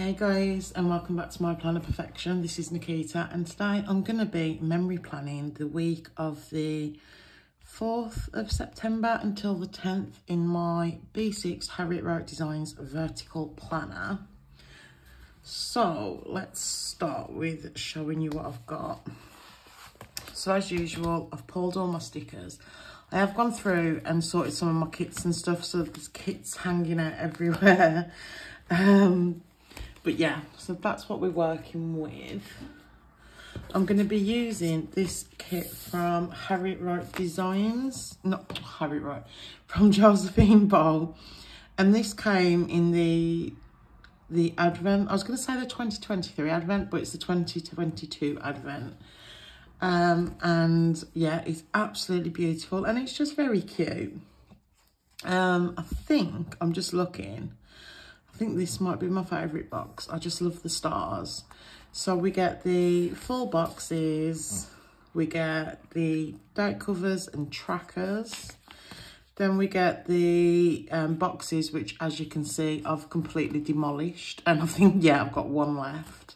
Hey guys, and welcome back to My Plan of Perfection. This is Nikita, and today I'm going to be memory planning the week of the 4th of September until the 10th in my B6 Harriet Wright Designs vertical planner. So let's start with showing you what I've got. So as usual, I've pulled all my stickers. I have gone through and sorted some of my kits and stuff, so there's kits hanging out everywhere. But yeah, so that's what we're working with. I'm going to be using this kit from Harriet Wright Designs, not Harriet Wright, from Josephine Bowl. And this came in the Advent, I was going to say the 2023 Advent, but it's the 2022 Advent. And yeah, it's absolutely beautiful and it's just very cute. I think, I'm just looking, I think this might be my favourite box. I just love the stars. So we get the full boxes, we get the date covers and trackers. Then we get the boxes, which as you can see, I've completely demolished. And I think, yeah, I've got one left.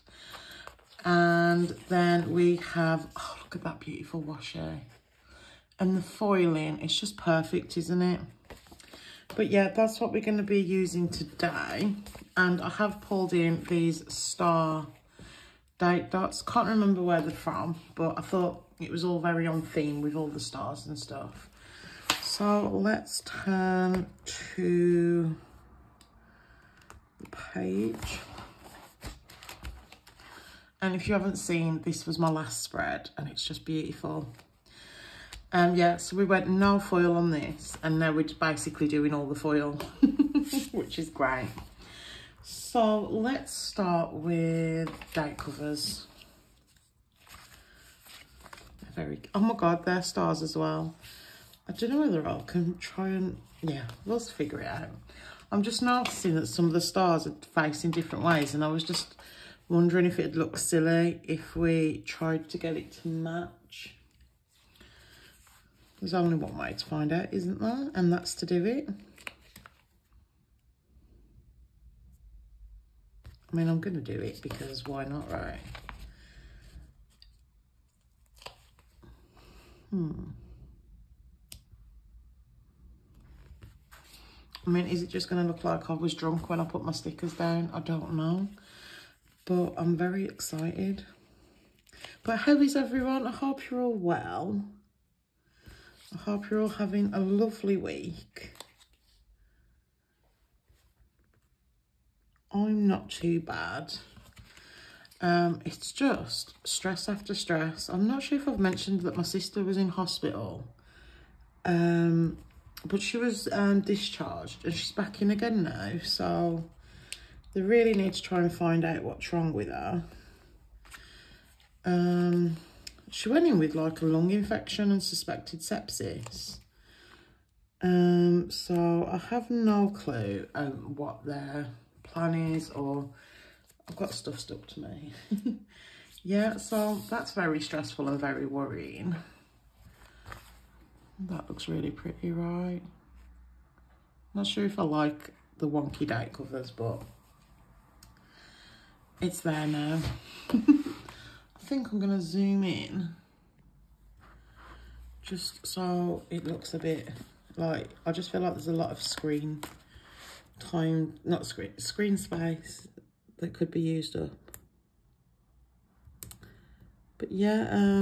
And then we have, oh, look at that beautiful washi. And the foiling, it's just perfect, isn't it? But yeah, that's what we're going to be using today. And I have pulled in these star date dots. Can't remember where they're from, but I thought it was all very on theme with all the stars and stuff. So let's turn to the page. And if you haven't seen, this was my last spread and it's just beautiful. Yeah, so we went no foil on this, and now we're just basically doing all the foil, which is great. So let's start with date covers. Oh my God, they're stars as well. I don't know whether I can try and, yeah, we'll figure it out. I'm just noticing that some of the stars are facing different ways, and I was just wondering if it'd look silly if we tried to get it to match. There's only one way to find out, isn't there? And that's to do it. I mean, I'm going to do it because why not, right? I mean, is it just going to look like I was drunk when I put my stickers down? I don't know. But I'm very excited. But how is everyone? I hope you're all well. I hope you're all having a lovely week. I'm not too bad. It's just stress after stress. I'm not sure if I've mentioned that my sister was in hospital. But she was discharged and she's back in again now. So they really need to try and find out what's wrong with her. She went in with like a lung infection and suspected sepsis. So I have no clue what their plan is, or I've got stuff stuck to me. Yeah, so that's very stressful and very worrying. That looks really pretty, right? Not sure if I like the wonky date covers, but it's there now. I think I'm going to zoom in just so it looks a bit like, I just feel like there's a lot of screen space that could be used up. But yeah,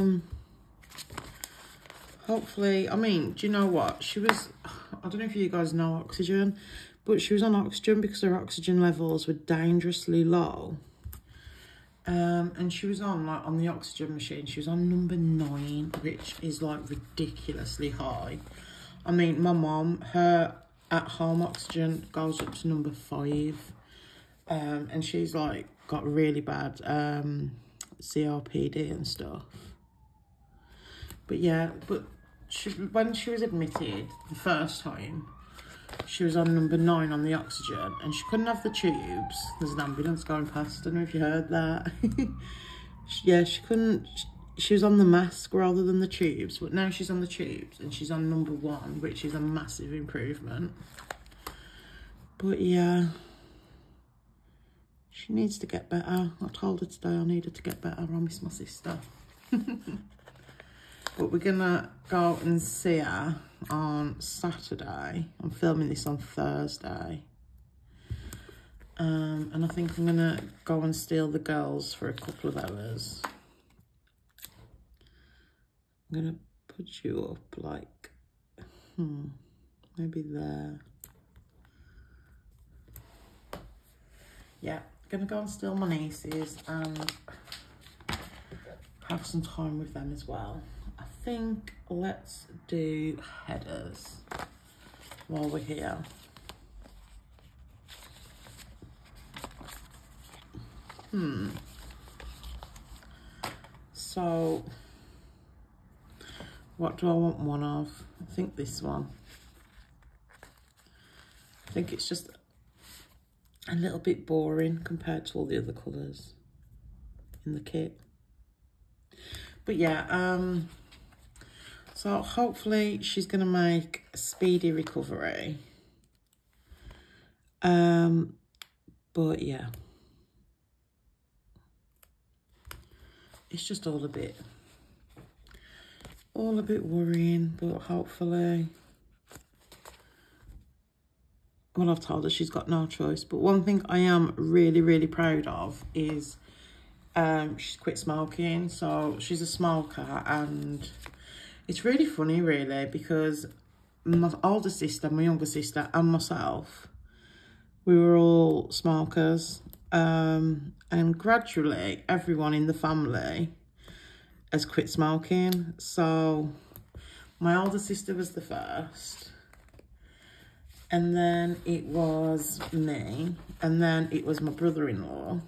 hopefully, I mean, do you know what? She was, I don't know if you guys know oxygen, but she was on oxygen because her oxygen levels were dangerously low. And she was on, like, on the oxygen machine, she was on number 9, which is, like, ridiculously high. I mean, my mum, her at-home oxygen goes up to number 5. And she's, like, got really bad CRPD and stuff. But, yeah, but when she was admitted the first time, she was on number 9 on the oxygen and she couldn't have the tubes. There's an ambulance going past, I don't know if you heard that. Yeah, she couldn't, she was on the mask rather than the tubes, but now she's on the tubes and she's on number 1, which is a massive improvement. But yeah, She needs to get better. I told her today I needed to get better. I miss my sister. But we're gonna go and see her on Saturday. I'm filming this on Thursday. And I think I'm gonna go and steal the girls for a couple of hours. I'm gonna put you up like, maybe there. Yeah, gonna go and steal my nieces and have some time with them as well. I think let's do headers while we're here. So, what do I want one of? I think this one. I think it's just a little bit boring compared to all the other colours in the kit. But yeah, so hopefully she's going to make a speedy recovery. But yeah. It's just all a bit worrying, but hopefully, well, I've told her she's got no choice. But one thing I am really, really proud of is she's quit smoking. So she's a smoker, and it's really funny, really, because my older sister, my younger sister, and myself, we were all smokers. And gradually everyone in the family has quit smoking. So my older sister was the first, and then it was me, and then it was my brother-in-law,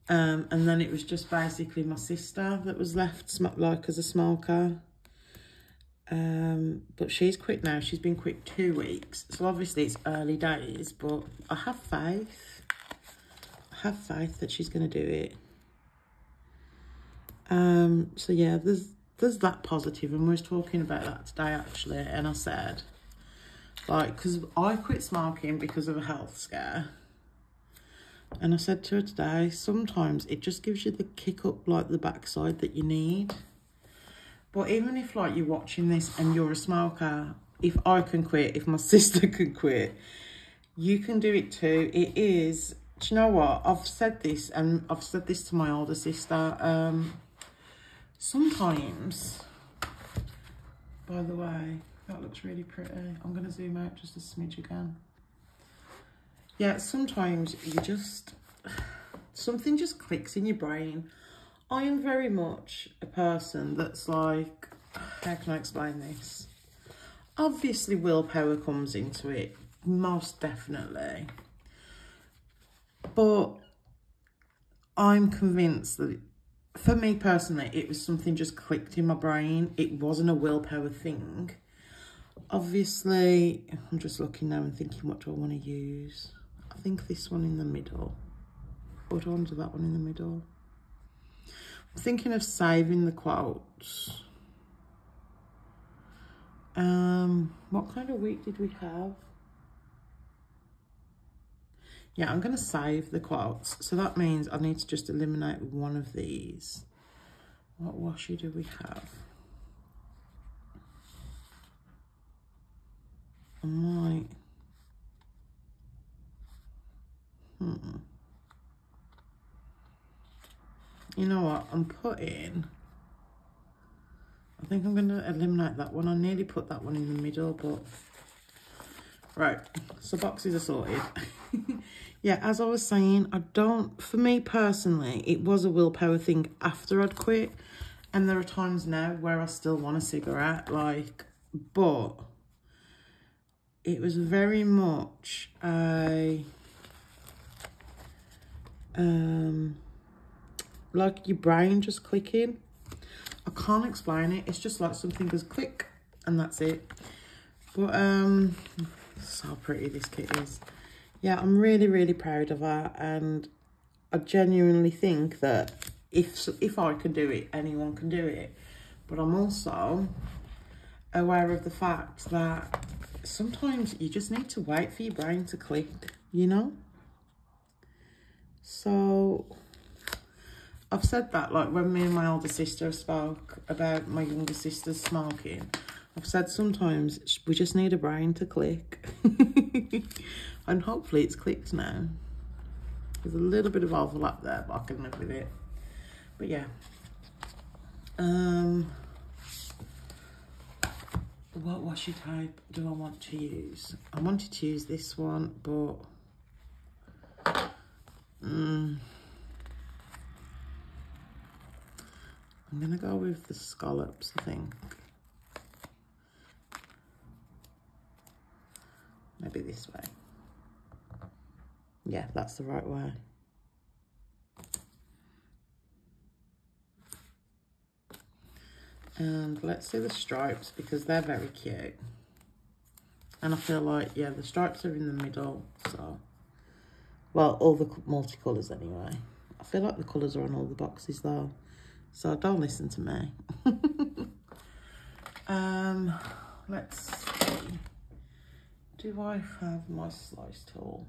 and then it was just basically my sister that was left like as a smoker. But she's quit now. She's been quit 2 weeks, so obviously it's early days, but I have faith. I have faith that she's going to do it. So yeah, there's that positive, and we was talking about that today actually, and I said, like, because I quit smoking because of a health scare, and I said to her today, sometimes it just gives you the kick up like the backside that you need. But even if, like, you're watching this and you're a smoker, if I can quit, if my sister can quit, you can do it too. It is, do you know what? I've said this, and I've said this to my older sister. Sometimes, by the way, that looks really pretty. I'm going to zoom out just a smidge again. Yeah, sometimes you just, something just clicks in your brain. I am very much a person that's like, how can I explain this? Obviously, willpower comes into it, most definitely. But I'm convinced that, for me personally, it was something just clicked in my brain. It wasn't a willpower thing. Obviously, I'm just looking now and thinking, what do I want to use? I think this one in the middle. Or do I want to do that one in the middle? I'm thinking of saving the quotes. What kind of wheat did we have? Yeah, I'm going to save the quotes. So that means I need to just eliminate one of these. What washi do we have? I might... You know what, I'm putting, I think I'm going to eliminate that one. I nearly put that one in the middle, but, right, so boxes are sorted. Yeah, as I was saying, I don't, for me personally, it was a willpower thing after I'd quit, and there are times now where I still want a cigarette, like, but it was very much a, like your brain just clicking. I can't explain it. It's just like something goes click and that's it. But so pretty this kit is. Yeah, I'm really, really proud of her, and I genuinely think that if I can do it, anyone can do it. But I'm also aware of the fact that sometimes you just need to wait for your brain to click, you know? So I've said that, like, when me and my older sister spoke about my younger sister's smoking, I've said sometimes we just need a brain to click. And hopefully it's clicked now. There's a little bit of overlap there, but I can live with it. But yeah. What washi tape do I want to use? I wanted to use this one, but I'm gonna go with the scallops, I think. Maybe this way. Yeah, that's the right way. And let's do the stripes because they're very cute. And I feel like, yeah, the stripes are in the middle, so. Well, all the multicolours anyway. I feel like the colours are on all the boxes though, so don't listen to me. Let's see. Do I have my slice tool?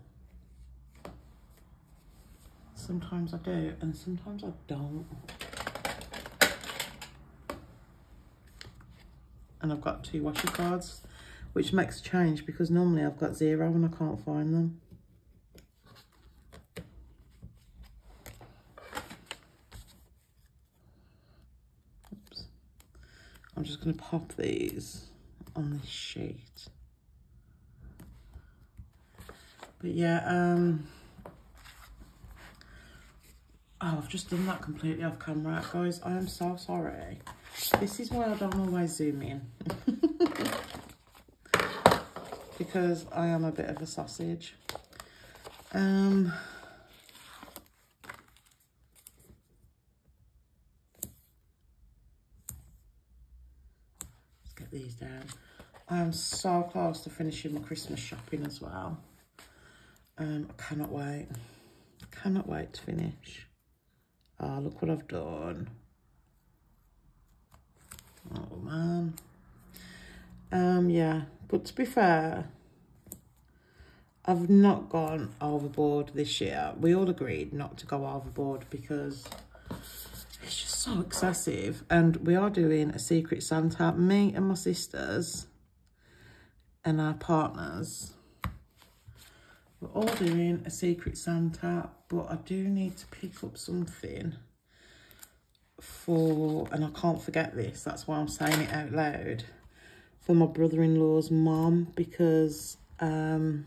Sometimes I do, and sometimes I don't. And I've got 2 washi cards, which makes a change because normally I've got 0 and I can't find them. Oops. I'm just going to pop these on this sheet. But yeah, oh, I've just done that completely off camera. Guys, I am so sorry. This is why I don't always zoom in. Because I am a bit of a sausage. Let's get these down. I am so close to finishing my Christmas shopping as well. I cannot wait. Cannot wait to finish. Oh, look what I've done. Oh, man. Yeah, but to be fair, I've not gone overboard this year. We all agreed not to go overboard because it's just so excessive. And we are doing a Secret Santa, me and my sisters and our partners. We're all doing a Secret Santa, but I do need to pick up something for, and I can't forget this, that's why I'm saying it out loud, for my brother-in-law's mom, because I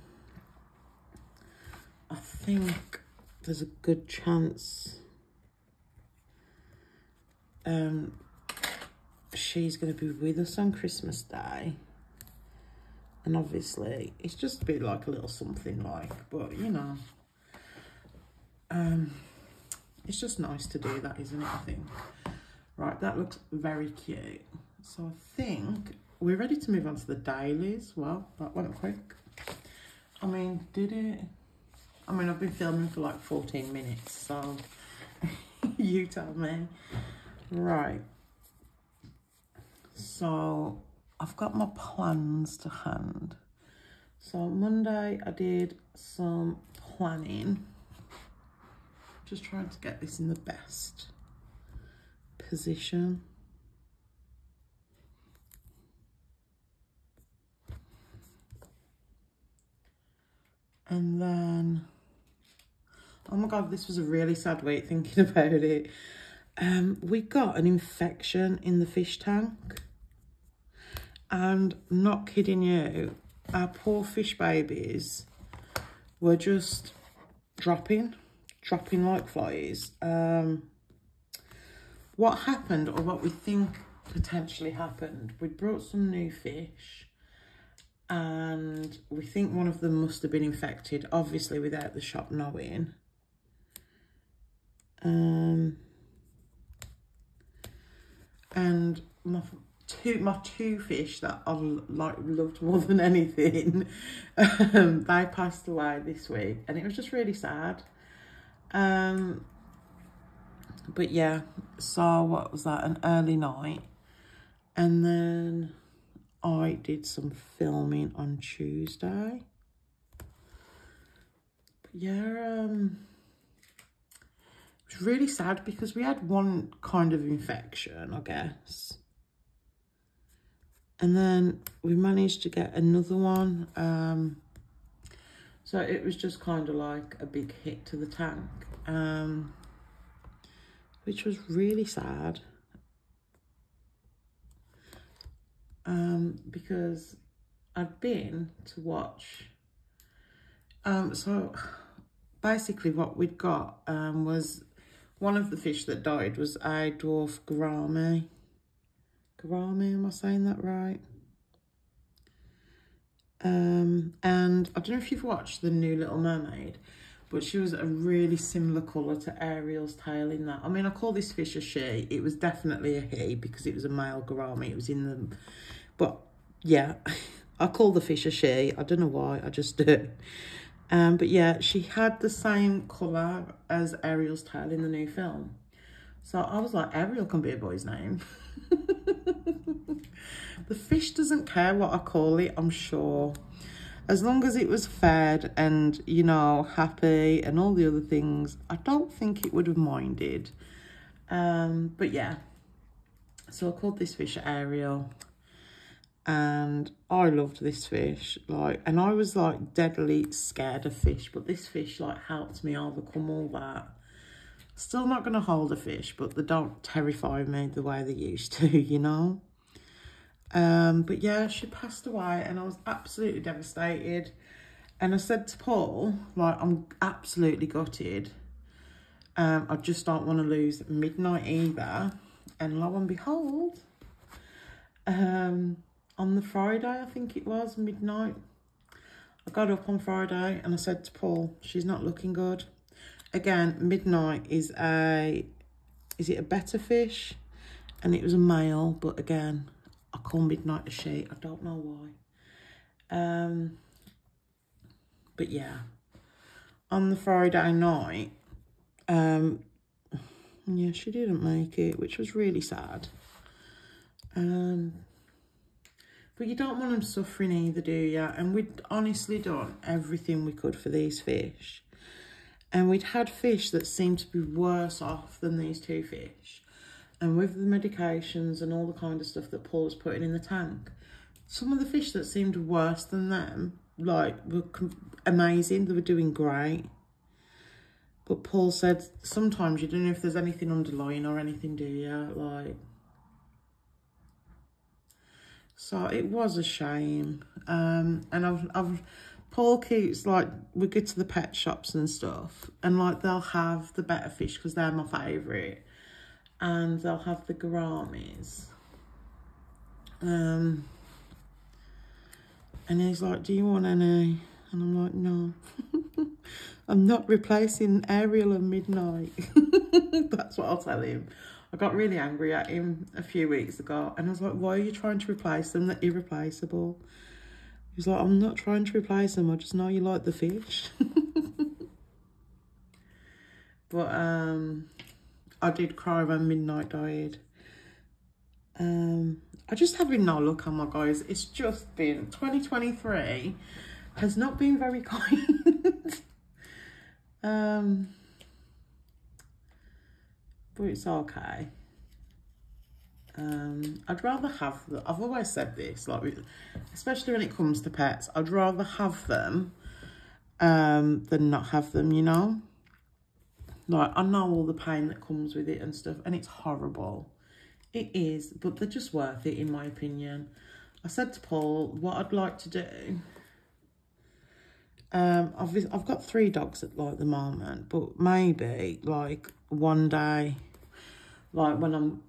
think there's a good chance she's going to be with us on Christmas Day. And obviously, it's just a bit like a little something like, but you know, it's just nice to do that, isn't it, I think. Right, that looks very cute. So I think we're ready to move on to the dailies. Well, that went quick. I mean, did it? I mean, I've been filming for like 14 minutes, so you tell me. Right. So I've got my plans to hand. So Monday I did some planning. Just trying to get this in the best position. And then, oh my God, this was a really sad week thinking about it. We got an infection in the fish tank. And not kidding you, our poor fish babies were just dropping like flies. What happened, or what we think potentially happened, we brought some new fish and we think one of them must have been infected, obviously without the shop knowing. And my two fish that I loved more than anything, they passed away this week, and it was just really sad. But yeah, so what was that, an early night, and then I did some filming on Tuesday. But yeah, It was really sad because we had one kind of infection, I guess. And then we managed to get another one. So it was just kind of like a big hit to the tank, which was really sad. Because I'd been to watch. So basically what we'd got was one of the fish that died was a dwarf gourami. Gourami, am I saying that right? And I don't know if you've watched The New Little Mermaid, but she was a really similar colour to Ariel's tail in that. I mean, I call this fish a she. It was definitely a he because it was a male gourami. It was in the... But, yeah, I call the fish a she. I don't know why, I just do. But, yeah, she had the same colour as Ariel's tail in the new film. So I was like, Ariel can be a boy's name. The fish doesn't care what I call it, I'm sure. As long as it was fed and, you know, happy and all the other things, I don't think it would have minded. But yeah, so I called this fish Ariel. And I loved this fish, like, and I was like deadly scared of fish, but this fish like helped me overcome all that. Still not going to hold a fish, but they don't terrify me the way they used to, you know. But yeah, she passed away and I was absolutely devastated. And I said to Paul, like, I'm absolutely gutted. I just don't want to lose Midnight either. And lo and behold, on the Friday, I think it was, midnight, I got up on Friday and I said to Paul, she's not looking good. Again, Midnight is it a better fish? And it was a male, but again, I call Midnight a she. I don't know why. But yeah, on the Friday night, yeah, she didn't make it, which was really sad. But you don't want them suffering either, do you? And we'd honestly done everything we could for these fish. And we'd had fish that seemed to be worse off than these two fish. And with the medications and all the kind of stuff that Paul was putting in the tank, some of the fish that seemed worse than them, like, were amazing. They were doing great. But Paul said, sometimes you don't know if there's anything underlying or anything, do you? Like... So it was a shame. And Paul keeps, like, we go to the pet shops and stuff, and like they'll have the better fish because they're my favourite, and they'll have the gouramis. And he's like, do you want any? And I'm like, no. I'm not replacing Ariel and Midnight. That's what I'll tell him. I got really angry at him a few weeks ago and I was like, why are you trying to replace them? They're irreplaceable. He's like, I'm not trying to replace them. I just know you like the fish. But I did cry when Midnight died. I just having no luck on my guys. It's just been 2023 has not been very kind. But it's okay. I'd rather have them. I've always said this, like, especially when it comes to pets, I'd rather have them than not have them, you know? Like, I know all the pain that comes with it and stuff, and it's horrible. It is, but they're just worth it, in my opinion. I said to Paul, what I'd like to do... I've got 3 dogs at, like, the moment, but maybe, like, one day, like, when I'm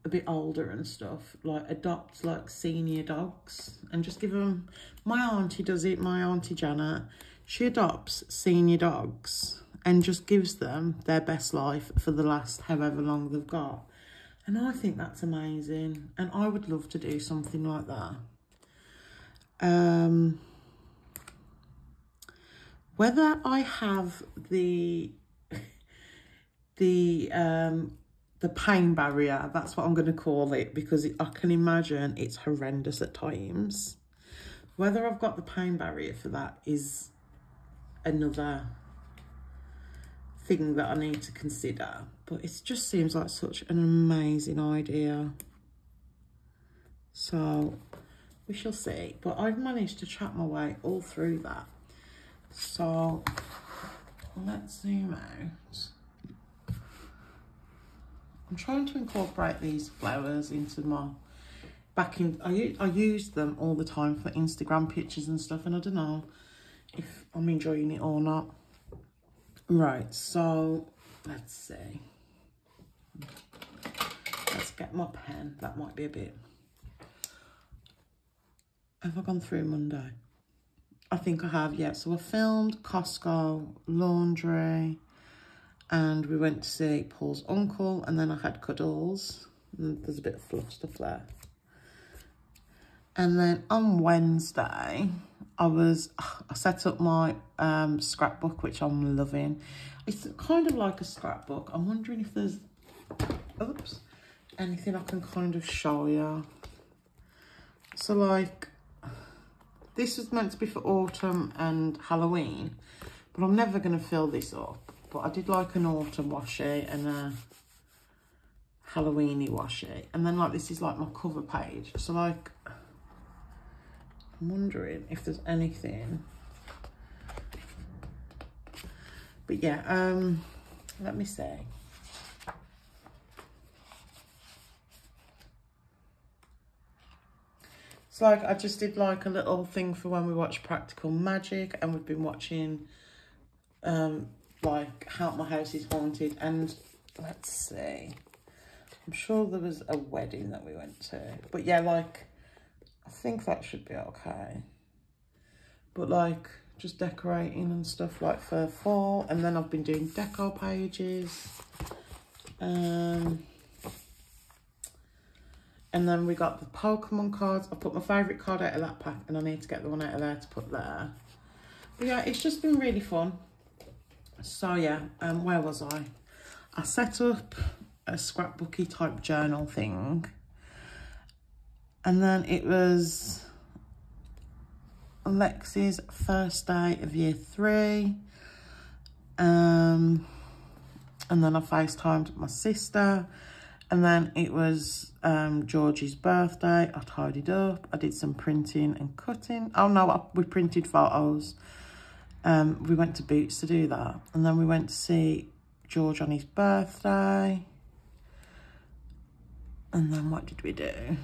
a bit older and stuff, like, adopt, like, senior dogs and just give them... My auntie does it, my auntie Janet. She adopts senior dogs and just gives them their best life for the last however long they've got. And I think that's amazing. And I would love to do something like that. Whether I have the pain barrier, that's what I'm going to call it, because I can imagine it's horrendous at times. Whether I've got the pain barrier for that is another thing that I need to consider, but it just seems like such an amazing idea. So we shall see, but I've managed to chat my way all through that. So let's zoom out. I'm trying to incorporate these flowers into my backing. I use them all the time for Instagram pictures and stuff, and I don't know if I'm enjoying it or not. Right, so let's see. Let's get my pen. That might be a bit. Have I gone through Monday? I think I have, yeah. So I filmed Costco, laundry, and we went to see Paul's uncle, and then I had cuddles. And there's a bit of fluff stuff there. And then on Wednesday, I set up my scrapbook, which I'm loving. It's kind of like a scrapbook. I'm wondering if there's, oops, anything I can kind of show you. So like, this was meant to be for autumn and Halloween, but I'm never going to fill this up. But I did like an autumn washi and a Halloweeny washi. And then like, this is like my cover page. So like, I'm wondering if there's anything. But yeah, let me see. It's like I just did like a little thing for when we watch Practical Magic, and we've been watching like How My House Is Haunted, and let's see. I'm sure there was a wedding that we went to. But yeah, like I think that should be okay. But like just decorating and stuff like for fall. And then I've been doing deco pages. And then we got the Pokemon cards. I put my favourite card out of that pack, and I need to get the one out of there to put there. But yeah, it's just been really fun. So yeah, where was I? I set up a scrapbooky type journal thing. And then it was Lexi's first day of year 3. And then I FaceTimed my sister. And then it was Georgie's birthday. I tidied up. I did some printing and cutting. Oh no, we printed photos. We went to Boots to do that. And then we went to see George on his birthday. And then what did we do?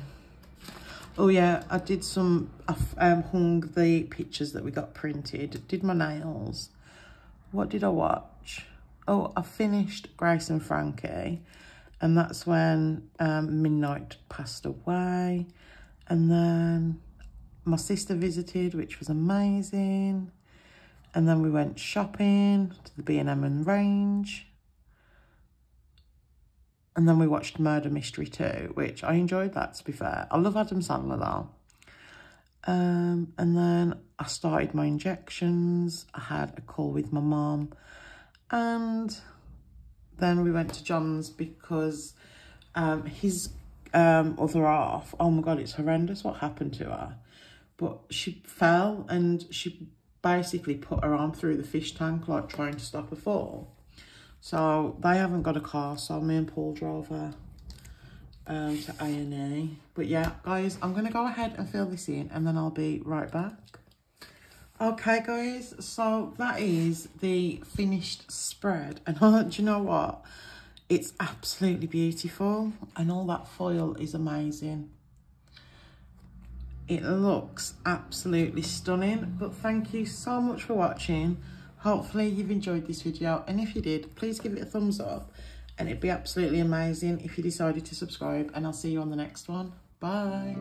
Oh yeah, I did some, I hung the pictures that we got printed, did my nails. What did I watch? Oh, I finished Grace and Frankie, and that's when Midnight passed away. And then my sister visited, which was amazing. And then we went shopping to the B&M and Range. And then we watched Murder Mystery 2, which I enjoyed that, to be fair. I love Adam Sandler, though. And then I started my injections. I had a call with my mum. And then we went to John's because his other half, oh my God, it's horrendous what happened to her. But she fell, and she basically put her arm through the fish tank, like trying to stop a fall. So they haven't got a car, so me and Paul drove her to A&E. But yeah, guys, I'm going to go ahead and fill this in, and then I'll be right back. Okay, guys, so that is the finished spread. And do you know what? It's absolutely beautiful, and all that foil is amazing. It looks absolutely stunning. But thank you so much for watching. Hopefully you've enjoyed this video, and if you did, please give it a thumbs up, and it'd be absolutely amazing if you decided to subscribe, and I'll see you on the next one. Bye.